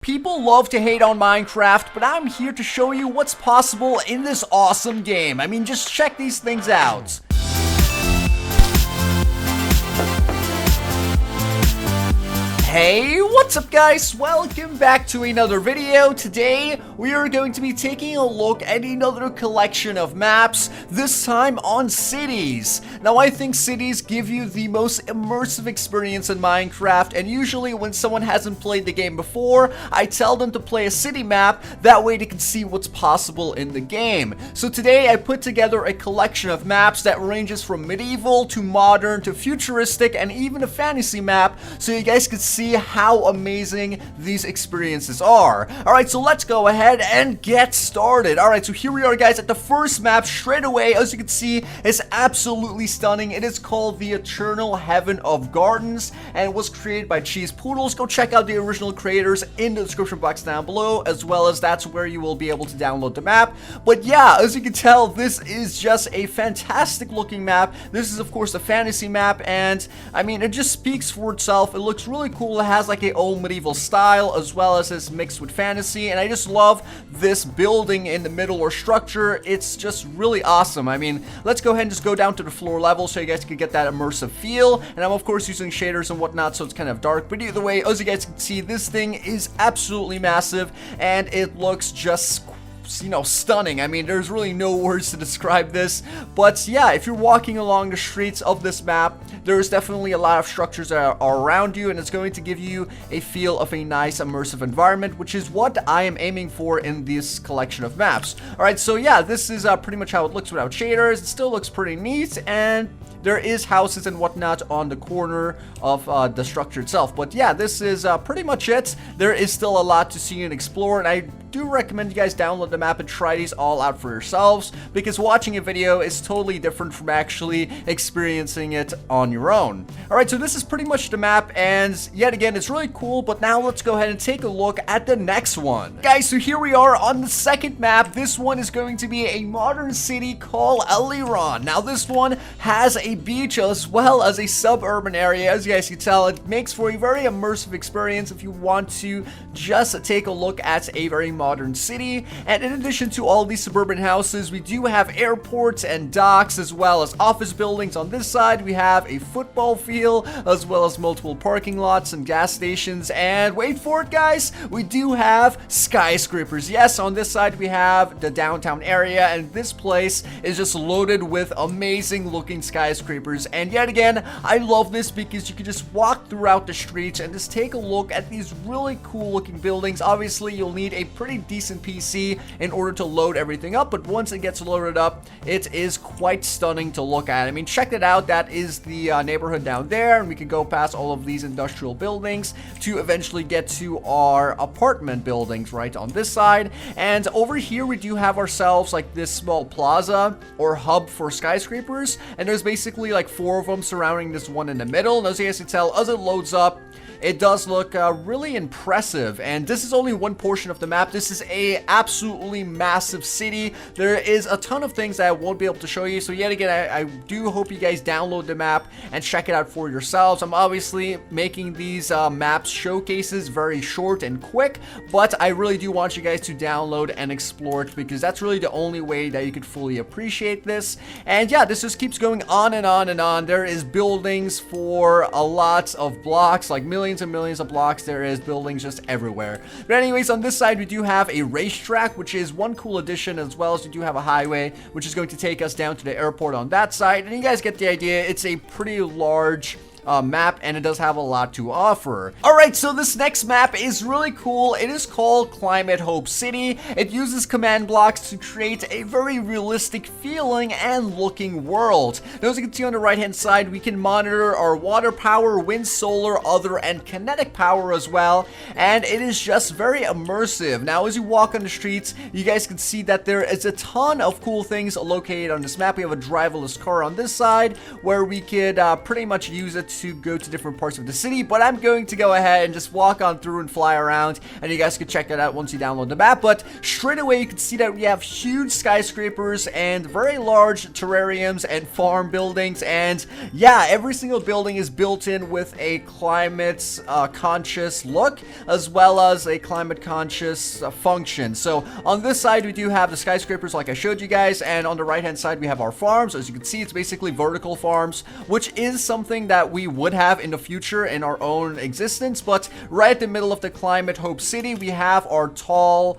people love to hate on Minecraft, but I'm here to show you what's possible in this awesome game. I mean, just check these things out. Hey, what's up guys? Welcome back to another video. Today, we are going to be taking a look at another collection of maps, this time on cities. Now, I think cities give you the most immersive experience in Minecraft, and usually when someone hasn't played the game before, I tell them to play a city map, that way they can see what's possible in the game. So today, I put together a collection of maps that ranges from medieval to modern to futuristic and even a fantasy map, so you guys can see how amazing these experiences are. Alright, so let's go ahead and get started. Alright, so here we are guys at the first map straight away. As you can see, it's absolutely stunning. It is called the Eternal Heaven of Gardens and it was created by Cheese Poodles. Go check out the original creators in the description box down below, as well as that's where you will be able to download the map. But yeah, as you can tell, this is just a fantastic looking map. This is of course a fantasy map, and I mean, it just speaks for itself. It looks really cool. It has like a old medieval style as well as it's mixed with fantasy, and I just love this building in the middle or structure. It's just really awesome. I mean, let's go ahead and just go down to the floor level so you guys can get that immersive feel, and I'm of course using shaders and whatnot, so it's kind of dark, but either way, as you guys can see, this thing is absolutely massive and it looks just, you know, stunning. I mean, there's really no words to describe this, but yeah, if you're walking along the streets of this map, there's definitely a lot of structures that are around you, and it's going to give you a feel of a nice immersive environment, which is what I am aiming for in this collection of maps. Alright, so yeah, this is pretty much how it looks without shaders. It still looks pretty neat, and there is houses and whatnot on the corner of the structure itself. But yeah, this is pretty much it. There is still a lot to see and explore, and I do recommend you guys download the map and try these all out for yourselves, because watching a video is totally different from actually experiencing it on your own. Alright, so this is pretty much the map, and yet again, it's really cool, but now let's go ahead and take a look at the next one. Guys, so here we are on the second map. This one is going to be a modern city called Alleron. Now, this one has a beach as well as a suburban area. As you guys can tell, it makes for a very immersive experience if you want to just take a look at a very modern city. And in addition to all these suburban houses, we do have airports and docks as well as office buildings. On this side, we have a football field as well as multiple parking lots and gas stations, and wait for it guys, we do have skyscrapers. Yes, on this side we have the downtown area, and this place is just loaded with amazing looking skyscrapers. And yet again, I love this because you can just walk throughout the streets and just take a look at these really cool looking buildings. Obviously, you'll need a pretty decent PC in order to load everything up, but once it gets loaded up, it is quite stunning to look at. I mean, check it out. That is the neighborhood down there, and we can go past all of these industrial buildings to eventually get to our apartment buildings right on this side. And over here, we do have ourselves like this small plaza or hub for skyscrapers, and there's basically like 4 of them surrounding this one in the middle. And as you guys can tell, as it loads up, it does look really impressive, and this is only one portion of the map. This is a absolutely massive city. There is a ton of things that I won't be able to show you, so yet again, I do hope you guys download the map and check it out for yourselves. I'm obviously making these maps showcases very short and quick, but I really do want you guys to download and explore it, because that's really the only way that you could fully appreciate this. And yeah, this just keeps going on and on and on. There is buildings for a lot of blocks, like millions and millions of blocks. There is buildings just everywhere. But anyways, on this side, we do have a racetrack, which is one cool addition, as well as we do have a highway, which is going to take us down to the airport on that side. And you guys get the idea. It's a pretty large map, and it does have a lot to offer. Alright, so this next map is really cool. It is called Climate Hope City. It uses command blocks to create a very realistic feeling and looking world. Now, as you can see on the right hand side, we can monitor our water power, wind, solar, other, and kinetic power as well, and it is just very immersive. Now, as you walk on the streets, you guys can see that there is a ton of cool things located on this map. We have a driverless car on this side where we could pretty much use it to go to different parts of the city, but I'm going to go ahead and just walk on through and fly around, and you guys can check that out once you download the map. But straight away, you can see that we have huge skyscrapers and very large terrariums and farm buildings, and yeah, every single building is built in with a climate conscious look, as well as a climate conscious function. So on this side, we do have the skyscrapers like I showed you guys, and on the right hand side, we have our farms. As you can see, it's basically vertical farms, which is something that we would have in the future in our own existence. But right at the middle of the Climate Hope City, we have our tall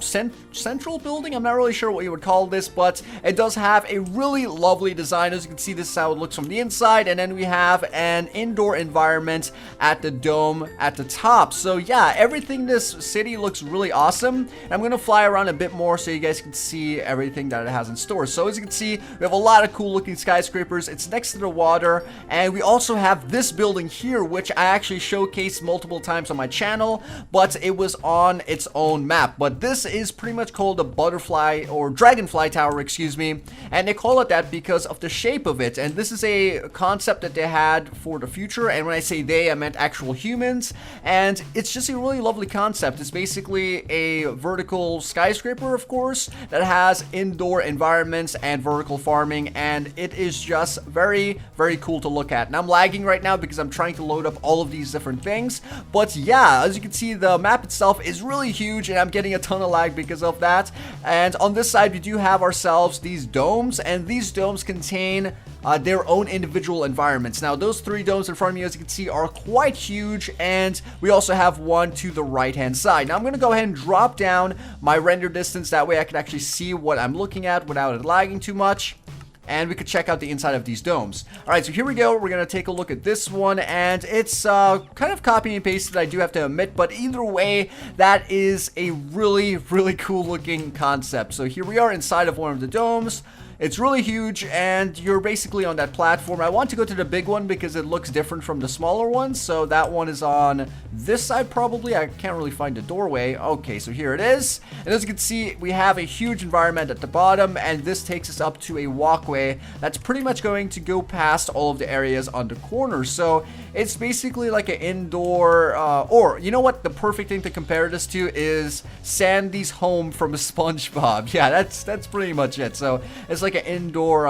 central building. I'm not really sure what you would call this, but it does have a really lovely design. As you can see, this is how it looks from the inside, and then we have an indoor environment at the dome at the top. So yeah, everything in this city looks really awesome. I'm gonna fly around a bit more so you guys can see everything that it has in store. So as you can see, we have a lot of cool looking skyscrapers. It's next to the water, and we also have this building here, which I actually showcased multiple times on my channel, but it was on its own map. But this is pretty much called the butterfly or dragonfly tower, excuse me, and they call it that because of the shape of it. And this is a concept that they had for the future, and when I say they, I meant actual humans. And it's just a really lovely concept. It's basically a vertical skyscraper, of course, that has indoor environments and vertical farming, and it is just very, very cool to look at. And I'm lagging right now because I'm trying to load up all of these different things. But yeah, as you can see, the map itself is really huge, and I'm getting a ton of lag because of that. And on this side, we do have ourselves these domes, and these domes contain their own individual environments. Now, those 3 domes in front of me, as you can see, are quite huge, and we also have one to the right hand side. Now, I'm going to go ahead and drop down my render distance. That way I can actually see what I'm looking at without it lagging too much, and we could check out the inside of these domes. Alright, so here we go. We're going to take a look at this one, and it's kind of copy and pasted, I do have to admit, but either way, that is a really, really cool looking concept. So here we are inside of one of the domes. It's really huge, and you're basically on that platform. I want to go to the big one because it looks different from the smaller ones. So that one is on this side probably. I can't really find the doorway. Okay, so here it is. And as you can see, we have a huge environment at the bottom, and this takes us up to a walkway that's pretty much going to go past all of the areas on the corner. So it's basically like an indoor, or you know what? The perfect thing to compare this to is Sandy's home from SpongeBob. Yeah, that's pretty much it. So it's like an indoor,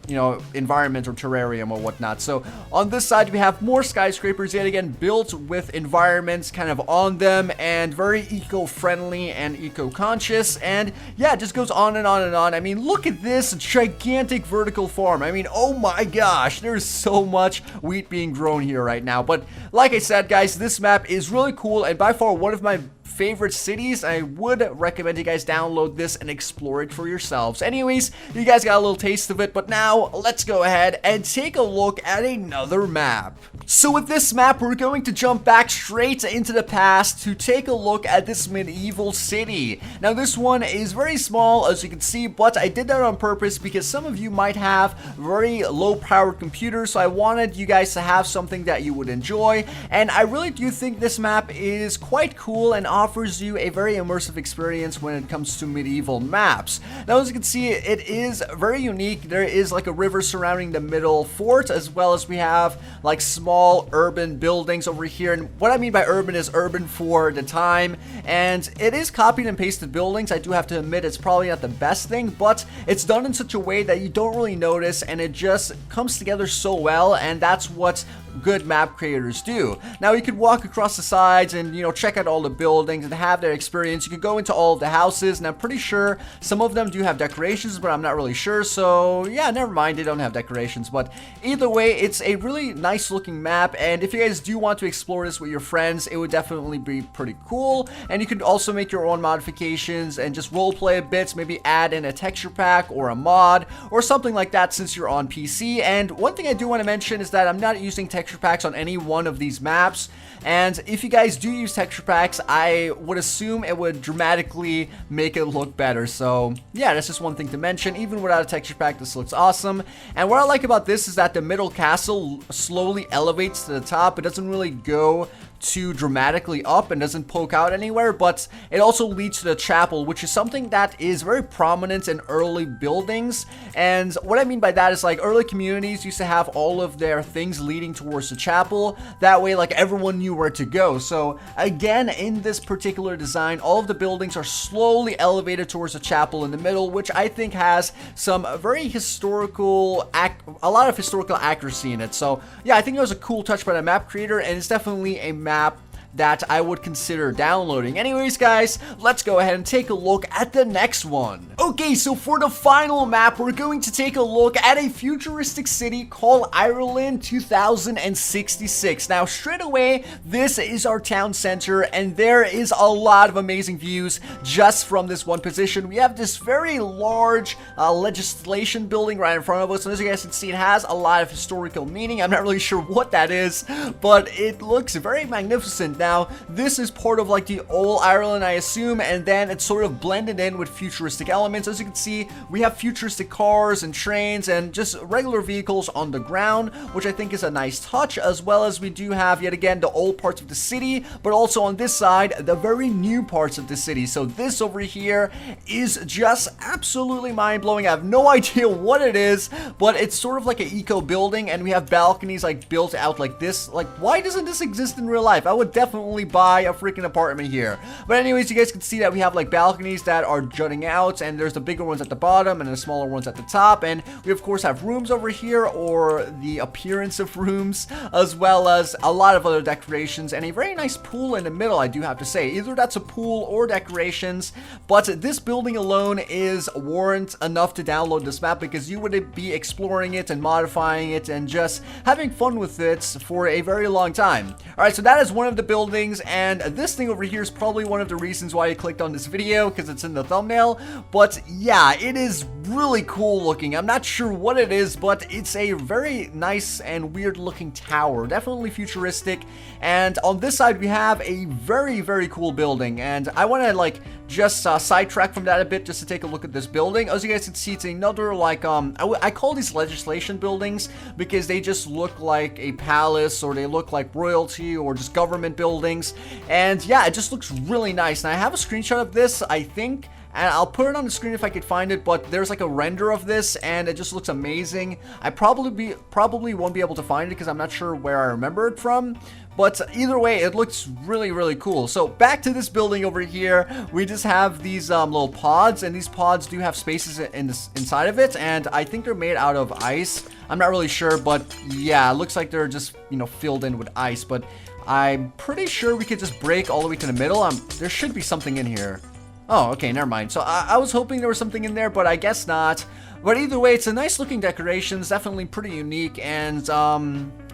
you know, environment or terrarium or whatnot. So on this side, we have more skyscrapers, yet again, built with environments kind of on them, and very eco-friendly and eco-conscious. And yeah, it just goes on and on and on. I mean, look at this gigantic vertical farm. I mean, oh my gosh, there's so much wheat being grown here right now. But like I said, guys, this map is really cool, and by far one of my favorite cities. I would recommend you guys download this and explore it for yourselves. Anyways, you guys got a little taste of it, but now let's go ahead and take a look at another map. So with this map, we're going to jump back straight into the past to take a look at this medieval city. Now this one is very small, as you can see, but I did that on purpose because some of you might have very low powered computers, so I wanted you guys to have something that you would enjoy. And I really do think this map is quite cool and offers you a very immersive experience when it comes to medieval maps. Now as you can see, it is very unique. There is like a river surrounding the middle fort, as well as we have like small urban buildings over here. And what I mean by urban is urban for the time, and it is copied and pasted buildings. I do have to admit, it's probably not the best thing, but it's done in such a way that you don't really notice, and it just comes together so well, and that's what good map creators do. Now you could walk across the sides and, you know, check out all the buildings and have their experience. You could go into all of the houses, and I'm pretty sure some of them do have decorations, but I'm not really sure. So yeah, never mind, they don't have decorations. But either way, it's a really nice looking map, and if you guys do want to explore this with your friends, it would definitely be pretty cool. And you could also make your own modifications and just roleplay a bit, maybe add in a texture pack or a mod or something like that since you're on PC. And one thing I do want to mention is that I'm not using texture packs on any one of these maps, and if you guys do use texture packs, I would assume it would dramatically make it look better. So yeah, that's just one thing to mention. Even without a texture pack, this looks awesome. And what I like about this is that the middle castle slowly elevates to the top. It doesn't really go too dramatically up and doesn't poke out anywhere, but it also leads to the chapel, which is something that is very prominent in early buildings. And what I mean by that is like early communities used to have all of their things leading towards the chapel. That way, like, everyone knew where to go. So again, in this particular design, all of the buildings are slowly elevated towards the chapel in the middle, which I think has some very historical, a lot of historical accuracy in it. So yeah, I think it was a cool touch by the map creator, and it's definitely a map that I would consider downloading. Anyways, guys, let's go ahead and take a look at the next one. Okay, so for the final map, we're going to take a look at a futuristic city called Alleron 2066. Now, straight away, this is our town center, and there is a lot of amazing views just from this one position. We have this very large legislation building right in front of us, and as you guys can see, it has a lot of historical meaning. I'm not really sure what that is, but it looks very magnificent. Now, this is part of like the old Ireland, I assume, and then it's sort of blended in with futuristic elements. As you can see, we have futuristic cars and trains and just regular vehicles on the ground, which I think is a nice touch, as well as we do have, yet again, the old parts of the city, but also on this side, the very new parts of the city. So this over here is just absolutely mind-blowing. I have no idea what it is, but it's sort of like an eco building, and we have balconies like built out like this. Like, why doesn't this exist in real life? I would definitely buy a freaking apartment here. But anyways, you guys can see that we have like balconies that are jutting out, and there's the bigger ones at the bottom and the smaller ones at the top, and we of course have rooms over here, or the appearance of rooms, as well as a lot of other decorations, and a very nice pool in the middle, I do have to say. Either that's a pool or decorations, but this building alone is warrant enough to download this map, because you would be exploring it and modifying it and just having fun with it for a very long time. Alright, so that is one of the buildings, and this thing over here is probably one of the reasons why I clicked on this video, because it's in the thumbnail. But yeah, it is really cool looking. I'm not sure what it is, but it's a very nice and weird looking tower, definitely futuristic. And on this side we have a very, very cool building, and I want to like just sidetrack from that a bit just to take a look at this building. As you guys can see, it's another like I call these legislation buildings because they just look like a palace, or they look like royalty, or just government buildings. And yeah, it just looks really nice. And I have a screenshot of this, I think, and I'll put it on the screen if I could find it, but there's like a render of this, and it just looks amazing. I probably won't be able to find it because I'm not sure where I remember it from, but either way, it looks really, really cool. So back to this building over here, we just have these little pods, and these pods do have spaces inside of it, and I think they're made out of ice. I'm not really sure, but yeah, it looks like they're just, you know, filled in with ice, but I'm pretty sure we could just break all the way to the middle. There should be something in here. Oh, okay, never mind. So I was hoping there was something in there, but I guess not. But either way, it's a nice looking decoration. It's definitely pretty unique, and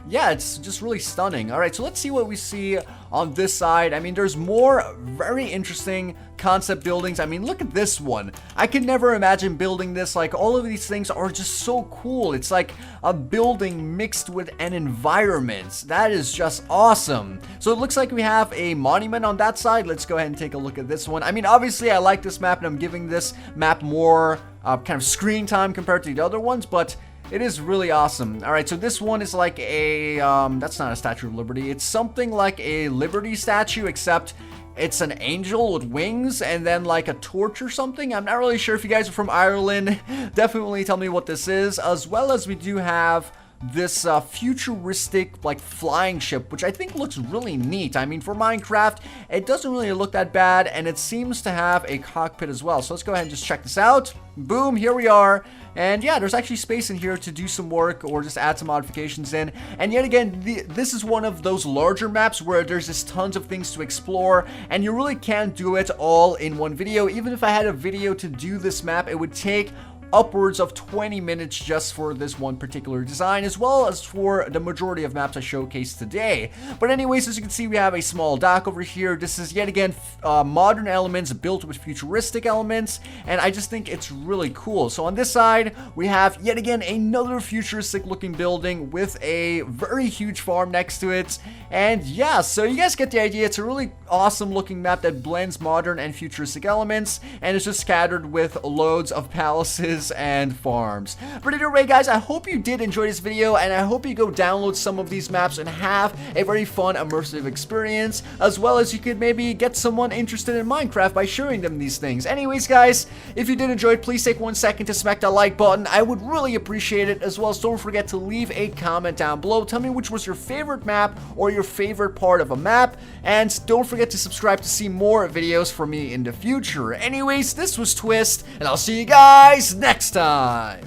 yeah, it's just really stunning. All right, so let's see what we see on this side. I mean, there's more very interesting concept buildings. I mean, look at this one. I could never imagine building this. Like, all of these things are just so cool. It's like a building mixed with an environment. That is just awesome. So it looks like we have a monument on that side. Let's go ahead and take a look at this one. I mean, obviously I like this map, and I'm giving this map more kind of screen time compared to the other ones, but it is really awesome. Alright, so this one is like a, that's not a Statue of Liberty. It's something like a Liberty statue, except it's an angel with wings and then like a torch or something. I'm not really sure. If you guys are from Ireland, definitely tell me what this is. As well as we do have this futuristic like flying ship, which I think looks really neat. I mean, for Minecraft, it doesn't really look that bad, and it seems to have a cockpit as well. So let's go ahead and just check this out. Boom, here we are. And yeah, there's actually space in here to do some work or just add some modifications in. And yet again, this is one of those larger maps where there's just tons of things to explore, and you really can't do it all in one video. Even if I had a video to do this map, it would take upwards of 20 minutes just for this one particular design, as well as for the majority of maps I showcased today. But anyways, as you can see, we have a small dock over here. This is yet again modern elements built with futuristic elements, and I just think it's really cool. So on this side, we have yet again another futuristic looking building with a very huge farm next to it. And yeah, so you guys get the idea. It's a really awesome looking map that blends modern and futuristic elements, and it's just scattered with loads of palaces houses and farms. But either way, guys, I hope you did enjoy this video, and I hope you go download some of these maps and have a very fun, immersive experience, as well as you could maybe get someone interested in Minecraft by showing them these things. Anyways, guys, if you did enjoy it, please take 1 second to smack that like button. I would really appreciate it, as well as don't forget to leave a comment down below. Tell me which was your favorite map or your favorite part of a map, and don't forget to subscribe to see more videos from me in the future. Anyways, this was Twist, and I'll see you guys next time.